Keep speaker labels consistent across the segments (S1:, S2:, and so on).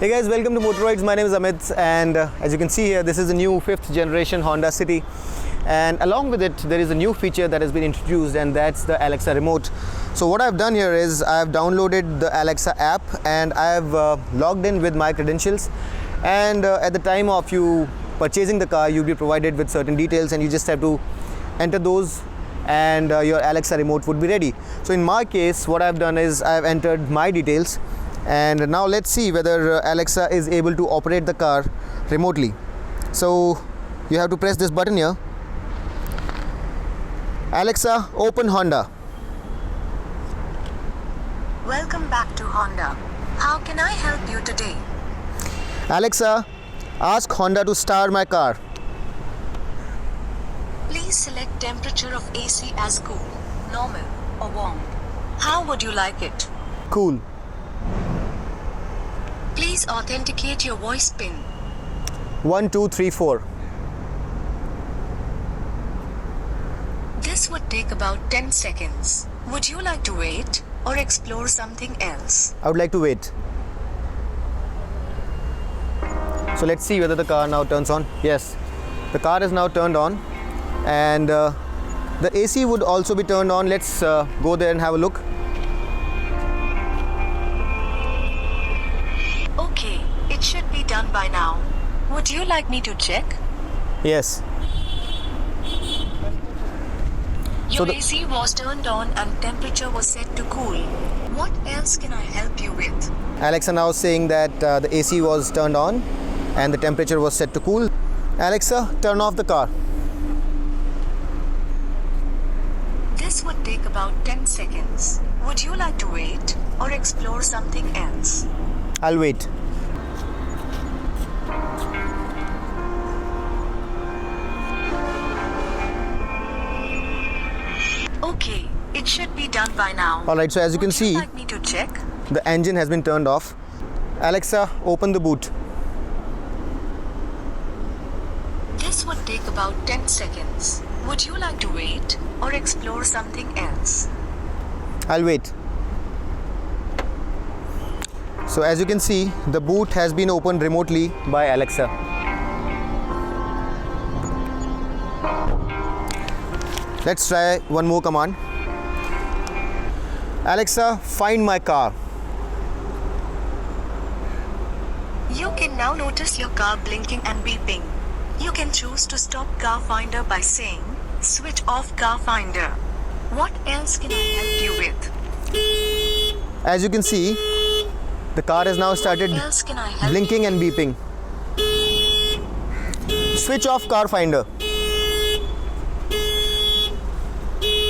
S1: Hey guys, welcome to Motoroids. My name is Amit, and as you can see here, this is a new 5th generation Honda City, and along with it there is a new feature that has been introduced, and that's the Alexa remote. So what I've done here is I've downloaded the Alexa app and I've logged in with my credentials, and at the time of you purchasing the car, you'll be provided with certain details and you just have to enter those, and your Alexa remote would be ready. So in my case, what I've done is I've entered my details, and now let's see whether Alexa is able to operate the car remotely. So you have to press this button here. Alexa, open Honda.
S2: Welcome back to Honda. How can I help you today?
S1: Alexa, ask Honda to start my car.
S2: Please select temperature of AC as cool, normal, or warm. How would you like it?
S1: Cool.
S2: Please authenticate your voice PIN.
S1: 1 2 3 4.
S2: This would take about 10 seconds. Would you like to wait or explore something else?
S1: I would like to wait. So let's see whether the car now turns on. Yes, the car is now turned on, and the AC would also be turned on. Let's go there and have a look.
S2: Okay, it should be done by now. Would you like me to check?
S1: Yes.
S2: Your AC was turned on and temperature was set to cool. What else can I help you with?
S1: Alexa now saying that the AC was turned on and the temperature was set to cool. Alexa, turn off the car.
S2: This would take about 10 seconds. Would you like to wait or explore something else?
S1: I'll wait.
S2: Okay, it should be done by now.
S1: Alright, so as you can see,
S2: Would you like me to check?
S1: the engine has been turned off. Alexa, open the boot.
S2: This would take about 10 seconds. Would you like to wait or explore something else?
S1: I'll wait. So as you can see, the boot has been opened remotely by Alexa. Let's try one more command. Alexa, find my car.
S2: You can now notice your car blinking and beeping. You can choose to stop car finder by saying, switch off car finder. What else can I help you with?
S1: As you can see, the car has now started
S2: What else can I help
S1: blinking and beeping. Switch off car finder.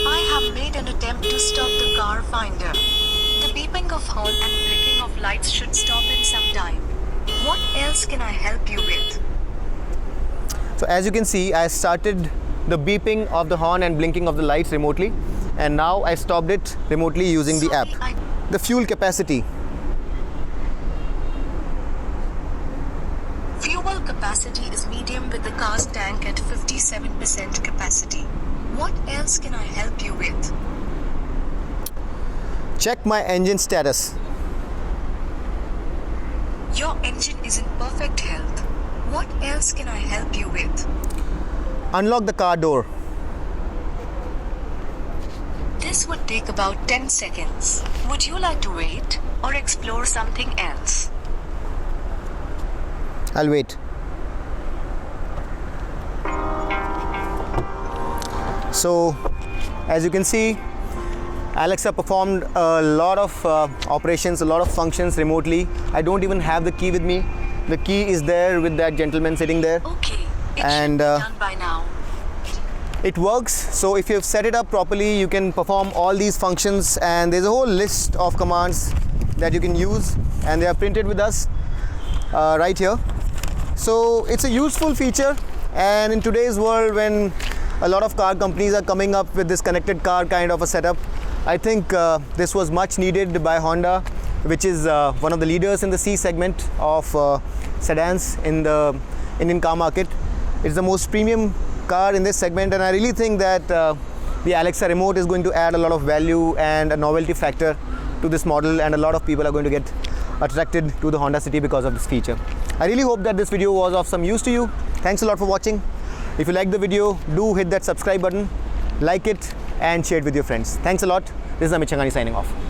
S2: I have made an attempt to stop the car finder. The beeping of horn and blinking of lights should stop in some time. What else can I help you with?
S1: So as you can see, I started the beeping of the horn and blinking of the lights remotely, and now I stopped it remotely using the app. The fuel capacity.
S2: Fuel capacity is medium with the car's tank at 57% capacity. What else can I help you with?
S1: Check my engine status.
S2: Your engine is in perfect health. What else can I help you with?
S1: Unlock the car door.
S2: This would take about 10 seconds. Would you like to wait or explore something else?
S1: I'll wait. So as you can see, Alexa performed a lot of operations, a lot of functions remotely. I don't even have the key with me. The key is there with that gentleman sitting there.
S2: Okay, it
S1: And,
S2: should be done by now.
S1: It works. So if you've set it up properly, you can perform all these functions, and there's a whole list of commands that you can use, and they are printed with us right here. So it's a useful feature, and in today's world when a lot of car companies are coming up with this connected car kind of a setup, I think this was much needed by Honda, which is one of the leaders in the C segment of sedans in the Indian car market. It's the most premium car in this segment, and I really think that the Alexa remote is going to add a lot of value and a novelty factor to this model, and a lot of people are going to get attracted to the Honda City because of this feature. I really hope that this video was of some use to you. Thanks a lot for watching. If you like the video, do hit that subscribe button, like it and share it with your friends. Thanks a lot. This is Amit Changani signing off.